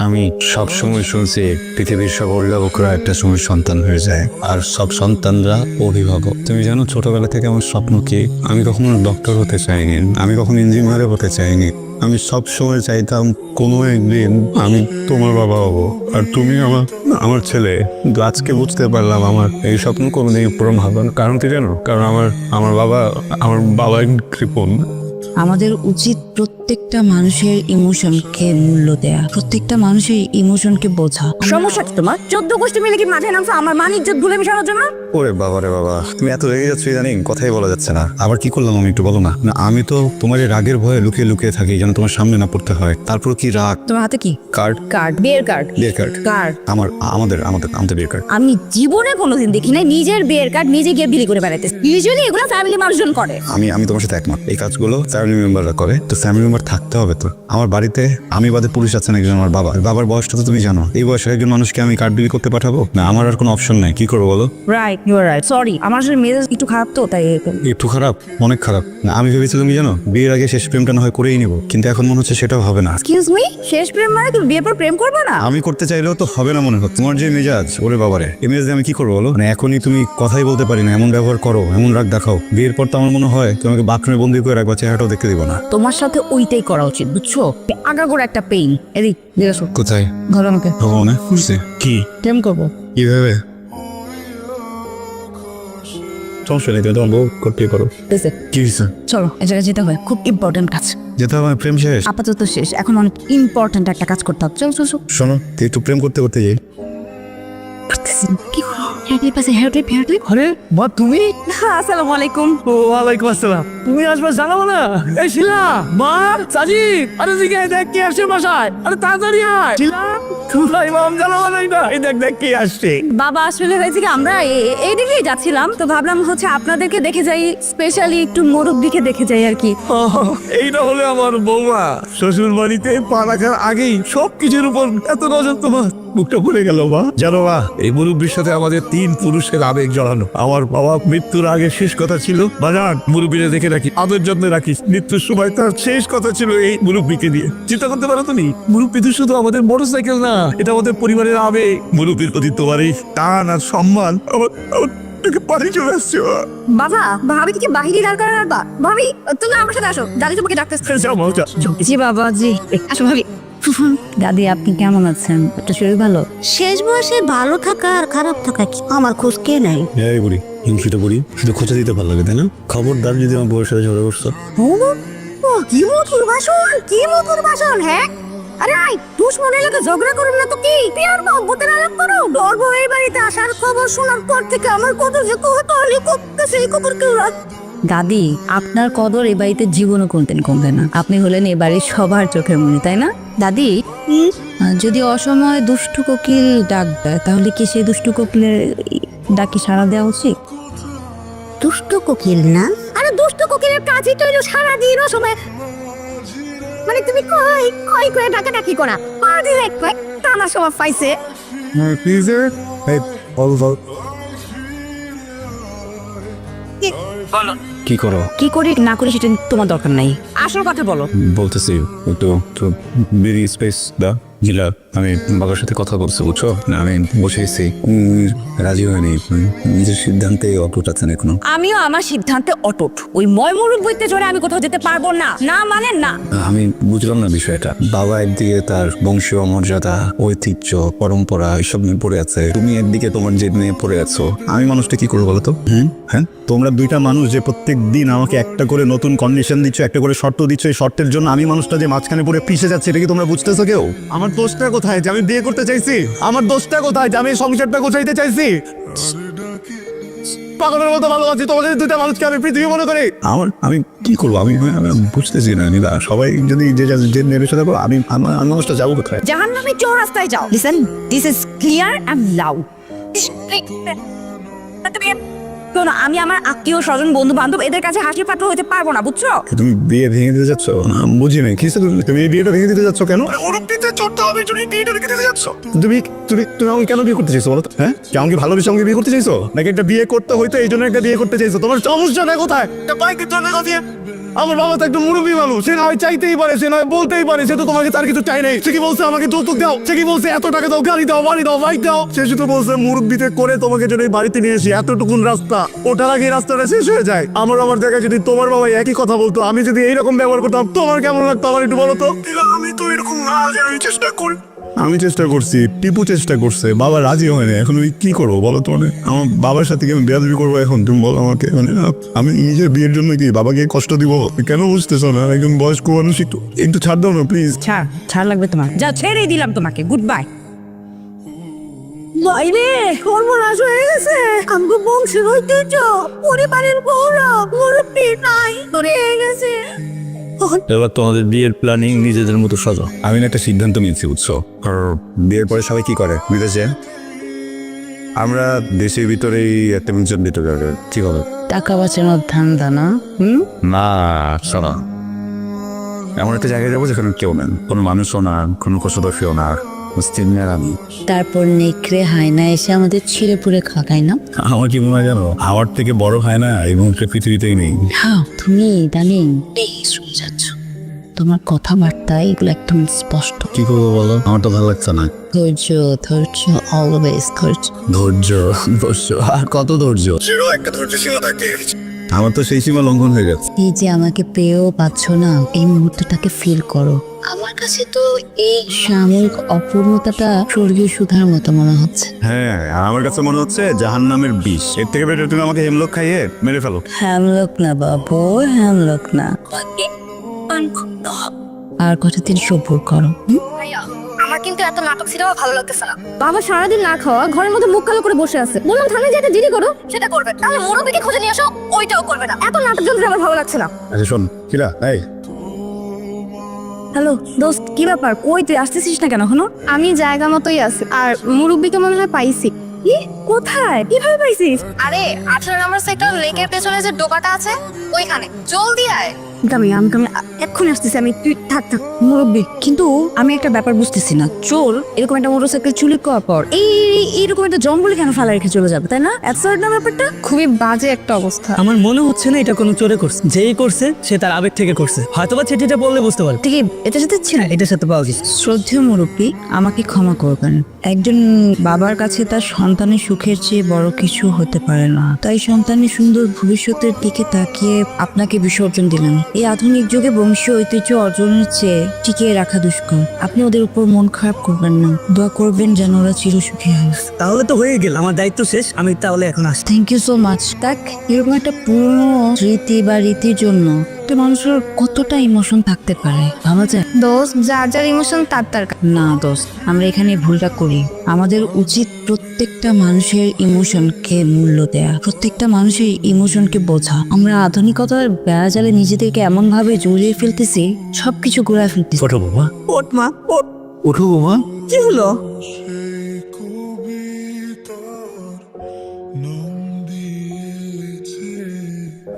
আমি সবসময় শুনছি পৃথিবীর সব অভিভাবকরা একটা সময় সন্তান হয়ে যায়, আর সব সন্তানরা অভিভাবক। তুমি জানো ছোটবেলা থেকে আমার স্বপ্ন কি? আমি কখনো ডক্টর হতে চাইনি, আমি কখনো ইঞ্জিনিয়ার হতে চাইনি। আমি সব সময় চাইতাম কোনো একদিন আমি তোমার বাবা হবো আর তুমি আমার ছেলে। কিন্তু আজকে বুঝতে পারলাম আমার এই স্বপ্ন কোনোদিন পূরণ হবে না। কারণ কি জানো? কারণ আমার বাবা কৃপণ। আমাদের উচিত প্রত্যেকটা মানুষের ইমোশনকে মূল্য দেয়া, প্রত্যেকটা মানুষের ইমোশনকে বোঝা। সমস্যা কি তোমার? 14 গোষ্ঠী মিলে কি মাঠে নামছো আমার মান ইজ্জত ভুলে মিশানোর জন্য? ওরে বাবা রে বাবা, তুমি এত রেগে যাচ্ছ ইদানিং, কথাই বলা যাচ্ছে না। আবার কি করলাম আমি একটু বলো না? আমি তো তোমার এই রাগের ভয়ে লুকিয়ে লুকিয়ে থাকি যেন তোমার সামনে না পড়তে হয়। তারপর কি রাগ? তোমার হাতে কি? কার্ড। বিয়ের কার্ড। কার্ড আমাদের বিয়ের কার্ড। আমি জীবনে কোনোদিন দেখি নাই নিজের বিয়ের কার্ড নিজে গিয়ে বিলি করে বেড়াইতে। ইউজুয়ালি এগুলো ফ্যামিলি মানুষজন করে। আমি তোমার সাথে একমত, এই কাজগুলো ফ্যামিলি মেম্বাররা করে। তো ফ্যামিলি মেম্বার থাকতে হবে তো। আমার বাড়িতে আমি বাদে পুরুষ আছেন একজন, আমার বাবার বয়সটা তো তুমি জানো। এই বয়সে একজন মানুষকে আমি কার্ড বিলি করতে পাঠাবো না? আমার আর কোনো অপশন নাই, কি করবো বলো? Right, you are right. Sorry, আমার আসলে মেজাজ একটু খারাপ তো তাই। একটু খারাপ? অনেক খারাপ। আমি ভেবেছি তুমি জানো বিয়ের আগে শেষ প্রেমটা না হয় করেই নিবো, কিন্তু এখন মনে হচ্ছে সেটাও হবে না। এক্সকিউজ মি, শেষ প্রেম মানে তুমি বিয়ের পর প্রেম করবে না? আমি করতে চাইলেও তো হবে না মনে হচ্ছে। তোমার যে মেজাজ, ওরে বাবারে, এই মেজাজে আমি কি করবো বলো? মানে এখনই তুমি কথাই বলতে পারি না, এমন ব্যবহার করো, এমন রাগ দেখাও। বিয়ের পর তো আমার মনে হয় তোমাকে বাথরুমে বন্দি করে রাখবা, চেহারাটাও দেখতে দিব না। তোমার সাথে ওইটাই করা উচিত, বুঝছো? আগাগোড়া একটা পেইন। এদিক দিয়ে আসো। কোথায়? ঘরে আমাকে ভগবানে বুঝছি। কি প্রেম করবো? কিভাবে? সমস্যা নেই, তুমি তোমার বউ করতেই পারো। কি হয়েছে? চলো, এই জায়গায় যেতে হয়, খুব ইম্পর্টেন্ট কাজ। যেতে হবে? প্রেম শেষ? আপাতত শেষ, এখন অনেক ইম্পর্টেন্ট একটা কাজ করতে হবে। চলো চলো চলো। শোনো, তুই একটু প্রেম করতে করতে যাই। কি হেয়ার আরে বা তুমি? আসসালামু আলাইকুম। ওয়ালাইকুম আসসালাম। তুমি আসবে জানাবো না? এই শিলা, মা, সাজিদ, আরে দিকে দেখ কে আসছে বাসায়। আরে তাড়াতাড়ি আয় শিলা। তোমরা ইমাম জানাবো না? এই দেখ দেখ কে আসছে। বাবা, আসলে হয়েছে কি, আমরা এই দিকেই যাচ্ছিলাম তো ভাবলাম হচ্ছে আপনাদেরকে দেখে যাই, স্পেশালি একটু মুরব্বিকে দেখে যাই আর কি। ও, এইটা হলো আমার বৌমা। শ্বশুর বাড়িতে পা রাখার আগেই সবকিছুর উপর এত নজর তোমার। মুখটা পড়ে গেল মা। জানো মা, এই মুরব্বীর সাথে আমাদের 3 পুরুষের আবেগ জড়ানো। আমার বাবা মৃত্যুর আগে শেষ কথা ছিল, বাজান মুরব্বীরে দেখে রাখি, আদর যত্নে রাখিস। মৃত্যুর সময় তার শেষ কথা ছিল এই মুরব্বীকে দিয়ে। চিন্তা করতে পারো তুমি? মুরব্বী তো শুধু আমাদের মোটরসাইকেল না, এটা আমাদের পরিবারের আবেগ। মুরব্বীর প্রতি তোমার এই টান আর সম্মান আমার পানি চলে আসছে। বাবা, ভাবি কি বাহিরে দাঁড় করা রাখবা? ভাবি, তুমি আমার সাথে আসো, দাদি তোমাকে ডাকতেছে। জি বাবা, জি আসো ভাবি। দাদি, আপনি কেমন আছেন? একটা শরীর ভালো? শেষ বয়সে ভালো থাকা আর খারাপ থাকা কি আমার খোঁজ কে নাই? এই বুড়ি, হিংসিত বুড়ি, শুধু খোঁচা দিতে ভালো লাগে তাই না? খবরদার যদি আমার বউয়ের সাথে ঝগড়া করছো। কি মধুর ভাষণ, কি মধুর ভাষণ! হ্যাঁ, আরে আই দুশ্মনের লোকে ঝগড়া করুন না তো কি পিয়ার মহব্বতের আলাপ করো। গর্ব এই বাড়িতে আসার খবর শোনার পর থেকে আমার কত যে কৌতূহলী করতেছে, এই খবর কেউ দাদি, আপনার কদর এ বাড়িতে জীবনও কোনদিন কমবে না। আপনি হলেন এ বাড়ির সবার চোখের মনি, তাই না দাদি? যদি অসময়ে দুষ্টু কোকিল ডাক দেয়, তাহলে কি সেই দুষ্টু কোকিলের ডাকি সাড়া দেওয়া উচিত? দুষ্ট কোকিল না? আরে দুষ্টু কোকিলের কাজই তো সারা দিন অসময়ে, মানে তুমি কই কই করে ডাকাডাকি করা পা দিয়ে একবার টানা সময় পাইছে। প্লিজ এই বল কি করো? কি করি না করি সেটা তোমার দরকার নাই, আসল কথা বলো। বলতেছি একটু বেরি স্পেস দা জিলা। আমি বাবার সাথে কথা বলছি, বুঝছো না? আমি বসেছি, রাজি হয়নি, নিজের সিদ্ধান্তে অটুট আছেন এখনো। আমিও আমার সিদ্ধান্তে অটুট। ওই ময়মরুদ বইতে জোরে আমি কোথাও যেতে পারবো না, না মানে না। আমি বুঝলাম না বিষয়টা। বাবা একদিকে তার বংশীয় মর্যাদা, ঐতিহ্য, পরম্পরা এসব নিয়ে পড়ে আছে, তুমি একদিকে তোমার জেদ নিয়ে পড়ে আছো। আমি মানুষটা কি করবো বলো তো? হ্যাঁ, তোমরা দুইটা মানুষ যে প্রত্যেক দিন আমাকে একটা করে নতুন কন্ডিশন দিচ্ছ, একটা করে শর্ত দিচ্ছ, এই শর্তের জন্য আমি মানুষটা যে মাঝখানে পড়ে পিছিয়ে যাচ্ছে, এটা কি তোমরা বুঝতেছো কেউ? আমার দোষটা কোথায় যে আমি বিয়ে করতে চাইছি? আমার দোষটা কোথায় যে আমি সংসারটা গোছাইতে চাইছি? পাগলের মতো ভালোবাসি তোমাদের দুইটা মানুষকে, আমি পৃথিবী মনে করি। আমি কি করবো? আমি বুঝতেছি না নীলা। সবাই যদি যে নেড়ে সাথে আমি মানুষটা যাবো কোথায়? জাহান্নামে চৌরাস্তায় যাও। Listen, this is clear and loud. আমি আমার আত্মীয় স্বজন বন্ধু বান্ধব এদের কাছে হাসির পাত্র হতে পারবো না, বুঝছো? তুমি বিয়ে ভেঙে দিতে যাচ্ছ? বুঝি নাই কি তুমি বিয়েটা ভেঙে দিতে যাচ্ছ কেন? তুমি তুমি তুমি আমাকে কেন বিয়ে করতে চাইছো বলো তো? হ্যাঁ, আমাকে ভালোবেসে আমাকে বিয়ে করতে চাইছো নাকি একটা বিয়ে করতে হইতো এই জন্য একটা বিয়ে করতে চাইছো? তোমার সমস্যাটা কোথায়? আমার বাবা তো একটু মুরব্বী মানুষ, সে নয় চাইতেই পারে, সে নয় বলতেই পারে, সে তো তোমাকে তার কিছু চাই নাই। সে কি বলছে আমাকে যৌতুক দাও, সে কি বলছে এত টাকা দাও, গাড়ি দাও, বাড়ি দাও, বাইক দাও। সে শুধু বলছে মুরব্বীতে করে তোমাকে যদি বাড়িতে নিয়ে এসি, এতটুকুন রাস্তা ওঠার আগে রাস্তাটা শেষ হয়ে যায়। আমার জায়গায় যদি তোমার বাবা একই কথা বলতো, আমি যদি এইরকম ব্যবহার করতাম, তোমার কেমন লাগতো আমার একটু বলো তো। আমি তো এরকম না, আমি চেষ্টা করি, আমি চেষ্টা করছি, টিপু চেষ্টা করছে, বাবা রাজি হয়নি। এখন আমি কি করবো বলো তো? মানে আমার বাবার সাথে কি আমি বেয়াদবি করবো এখন? তুমি বলো আমাকে, মানে আমি নিজের বিয়ের জন্য কি বাবাকে কষ্ট দিব? কেন বুঝতেছো না? একজন বয়স্ক মানুষ, একটু একটু ছাড় দাও না প্লিজ। ছাড় লাগবে তোমার, যা ছেড়েই দিলাম তোমাকে, গুড বাই। বাইরে সর্বনাশ হয়ে গেছে, আমগো বংশের ঐতিহ্য, পরিবারের গৌরব, মুরব্বী নাই ধরে গেছে। এবার তোমাদের বিয়ের প্ল্যানিং নিজেদের মতো সাজো। আমি না একটা সিদ্ধান্ত নিয়েছি, বুঝছো? আর বিয়ের পরে সবাই কি করে বিদেশে, আমরা দেশের ভিতরেই একটা মিউচুয়াল দিতে পারবে, ঠিক হবে? টাকা বাঁচানোর ধান্দা না? না শোনো, এমন একটা জায়গায় যাবো যেখানে কেউ নেন, কোনো মানুষও না, কোনো কষ্টদর্শীও না, আমি। তারপর নেকড়ে হায়না এসে আমাদের ছিঁড়ে পুড়ে খাকাই না? আমার কি মনে হয় জানো, আমার থেকে বড় হয় না এই মুহূর্তে পৃথিবীতেই নেই। হ্যাঁ, তুমি ইদানিং যাচ্ছ, তোমার কথাবার্তা এগুলো একদম স্পষ্ট। কি করবো বলো, আমার তো ভালো লাগছে না। ধৈর্য ধৈর্য, অলওয়েজ ধৈর্য। ধৈর্য ধৈর্য, আর কত ধৈর্য? একটা ধৈর্য সীমা থাকে, আমার তো সেই সীমা লঙ্ঘন হয়ে গেছে। এই যে আমাকে পেয়েও পাচ্ছ না, এই মুহূর্তটাকে ফিল করো। আমার কাছে তো এই সাময়িক অপূর্ণতাটা স্বর্গীয় সুধার মতো মনে হচ্ছে। হ্যাঁ, আর আমার কাছে মনে হচ্ছে জাহান্নামের বিষ। এর থেকে বেটার তুমি আমাকে হেমলক খাইয়ে মেরে ফেলো। হ্যামলক না বাবু, হ্যামলক না, আর কতদিন সবুর করো। আমার কিন্তু এত নাটক সিনেমা ভালো লাগতেছে না। বাবা সারাদিন না খাওয়া ঘরের মধ্যে মুখ কালো করে বসে আছে, বললাম থানায় যেতে দেরি করো, সেটা করবে, তাহলে মুরব্বিকে খুঁজে নিয়ে আসো, ওইটাও করবে না। এত নাটক যন্ত্র আমার ভালো লাগছে না। আচ্ছা শোন, কিরা এই হ্যালো দোস্ত, কি ব্যাপার? কই তুই আসতেছিস না কেন এখনো? আমি জায়গা মতোই আছি, আর মুরব্বিকে মনে হয় পাইছি। কি? কোথায়? কিভাবে পাইছিস? আরে 18 নম্বর সেক্টর লেকের পেছনে যে ডোবাটা আছে ওইখানে, জলদি আয়। আমি এক্ষুনি আসতেছি আমি, তুই থাক থাক। মুরব্বী, কিন্তু আমি একটা ব্যাপার বুঝতেছি না, চোর এরকম একটা মোটরসাইকেল চুরি করার পর এইরকম একটা জঙ্গলে কেন ফেলা রেখে চলে যাবে, তাই না? অ্যাবসার্ড না ব্যাপারটা? খুবই বাজে একটা অবস্থা। আমার মনে হচ্ছে না এটা কোনো চোরে করছে, যেই করছে সে তার আবেগ থেকে করছে, হয়তোবা চিঠিটা বললে বুঝতে পারবে। ঠিক এটার সাথে ছিল। এটার সাথে পাওয়া গেছে। শ্রদ্ধেয় মুরব্বী, আমাকে ক্ষমা করবেন। একজন বাবার কাছে তার সন্তানের সুখের চেয়ে বড় কিছু হতে পারে না, তাই সন্তানের সুন্দর ভবিষ্যতের দিকে তাকিয়ে আপনাকে বিসর্জন দিলাম। এই আধুনিক যুগে বংশীয় ঐতিহ্য অর্জনের চেয়ে টিকিয়ে রাখা দুষ্কর। আপনি ওদের উপর মন খারাপ করবেন না, দোয়া করবেন যেন ওরা চিরসুখী হয়। তাহলে তো হয়ে গেল, আমার দায়িত্ব শেষ, আমি তাহলে এখন আসছি। Thank you so much. দেখ, এরকম একটা পুরনো স্মৃতি বা রীতির জন্য একটা মানুষের কতটা ইমোশন থাকতে পারে ভাবা যায়। দোস্ত, যার যার ইমোশন তার তার কাছে। না দোস্ত, আমরা এখানে ভুলটা করি। আমাদের উচিত প্রত্যেকটা মানুষের ইমোশনকে মূল্য দেয়া, প্রত্যেকটা মানুষের ইমোশনকে বোঝা। আমরা আধুনিকতার বেড়াজালে নিজেদেরকে এমন ভাবে জড়িয়ে ফেলতেছি, সবকিছু ঘুরে ফেলতেছি। ওঠো বাবা, ওঠ মা, ওঠ। ওঠো বাবা। কি হলো?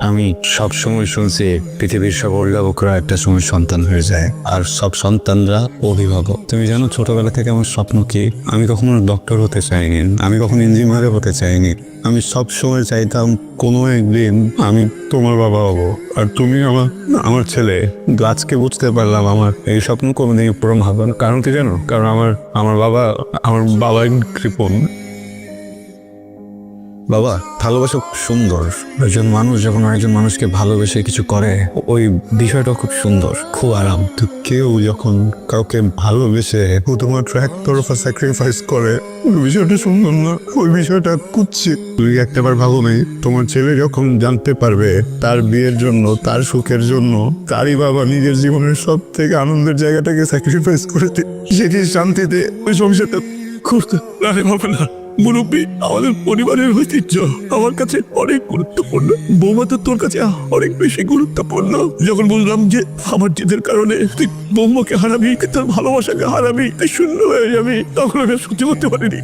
আমি সব সময় শুনছি পৃথিবীর সব অভিভাবকরা একটা সময় সন্তান হয়ে যায়, আর সব সন্তানরা অভিভাবক। তুমি জানো ছোটবেলা থেকে আমার স্বপ্ন কি? আমি কখনো ডক্টর হতে চাইনি, আমি কখনো ইঞ্জিনিয়ার হতে চাইনি। আমি সব সময় চাইতাম কোনো একদিন আমি তোমার বাবা হবো, আর তুমি আমার ছেলে। কিন্তু আজকে বুঝতে পারলাম আমার এই স্বপ্ন কোনোদিন পূরণ হবে না। কারণ কি জানো? কারণ আমার বাবা কৃপণ। বাবা, ভালোবাসা খুব সুন্দর। একজন মানুষ যখন আরেকজন মানুষকে ভালোবেসে কিছু করে, ওই বিষয়টা খুব সুন্দর, খুব আরাম। তো কেউ যখন কাউকে ভালোবেসে শুধুমাত্র একতরফা স্যাক্রিফাইস করে, ওই বিষয়টা সুন্দর না, ওই বিষয়টা কুৎসিত। তুমি একটাবার ভালো নেই, তোমার ছেলে যখন জানতে পারবে তার বিয়ের জন্য, তার সুখের জন্য তারই বাবা নিজের জীবনের সব থেকে আনন্দের জায়গাটাকে স্যাক্রিফাইস করেছে, সেটি শান্তিতে ওই সংসারটা করতে আরে বাবা না। মুরব্বী, আমাদের পরিবারের ঐতিহ্য আমার কাছে অনেক গুরুত্বপূর্ণ। বৌমা তো তোর কাছে অনেক বেশি গুরুত্বপূর্ণ। যখন বুঝলাম যে আমার জেদের কারণে তুই বৌমাকে হারাবি, তোর ভালোবাসাকে হারাবি, তুই শূন্য হয়ে যাবি, তখন আমি সহ্য করতে পারিনি।